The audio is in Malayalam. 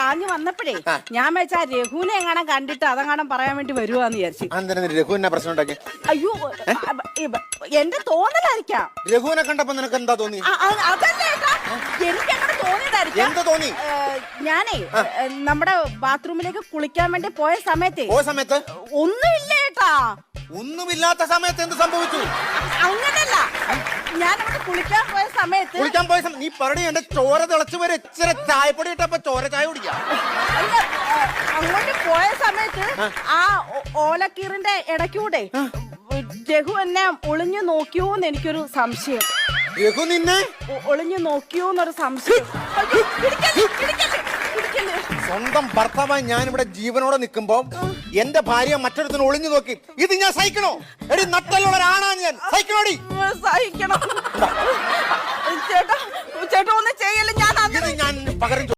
പാഞ്ഞു വന്നപ്പോഴേ ഞാൻ വെച്ചാ രഘുവിനെ എങ്ങാനും കണ്ടിട്ട് അതെങ്ങാനും പറയാൻ വേണ്ടി വരുവാന്ന് വിചാരിച്ചു. രഘുവിനെ പ്രശ്നം ഉണ്ടാക്കി? അയ്യോ എന്റെ തോന്നലായിരിക്കാം. രഘുവിനെ കണ്ടപ്പോ നിനക്ക് എന്താ തോന്നി? അതല്ലേ എനിക്ക് അങ്ങനെ തോന്നിയതായിരിക്കാം. എന്താ തോന്നി? ഞാനേ നമ്മുടെ ബാത്റൂമിലേക്ക് കുളിക്കാൻ വേണ്ടി പോയ സമയത്ത് ഒന്നുമില്ല ഏട്ടാ. ഒന്നുമില്ലാത്ത സമയത്ത് എന്ത് സംഭവിച്ചു? അങ്ങനല്ല, ഞാൻ അവിടെ കുളിക്കാൻ പോയ സമയത്ത് നീ പറഞ്ഞു എന്റെ ചോര തിളച്ചു വരെ ഇച്ചിരി ചായപ്പൊടി ഇട്ടപ്പോ ചോര ചായ കുടിക്കാം. അങ്ങോട്ട് പോയ സമയത്ത് ആ ഓലക്കീറിന്റെ ഇടയ്ക്കൂടെ രഘു എന്നെ ഒളിഞ്ഞു നോക്കിയോന്ന് എനിക്കൊരു സംശയം. രഘു നിന്നെ ഒളിഞ്ഞു നോക്കിയോന്നൊരു സംശയം. സ്വന്തം ഭർത്താവായി ഞാൻ ഇവിടെ ജീവനോടെ നിൽക്കുമ്പോ എന്റെ ഭാര്യ മറ്റൊരുത്തിന് ഒളിഞ്ഞു നോക്കി. ഇത് ഞാൻ സഹിക്കണോ? എടി നട്ടലുള്ള ഒരാണാണ് ഞാൻ. സഹിക്കണോടി? സഹിക്കണം ചേട്ടാ. ചേട്ടാ ഒന്നും ചെയ്യല്ല. ഞാൻ പകരം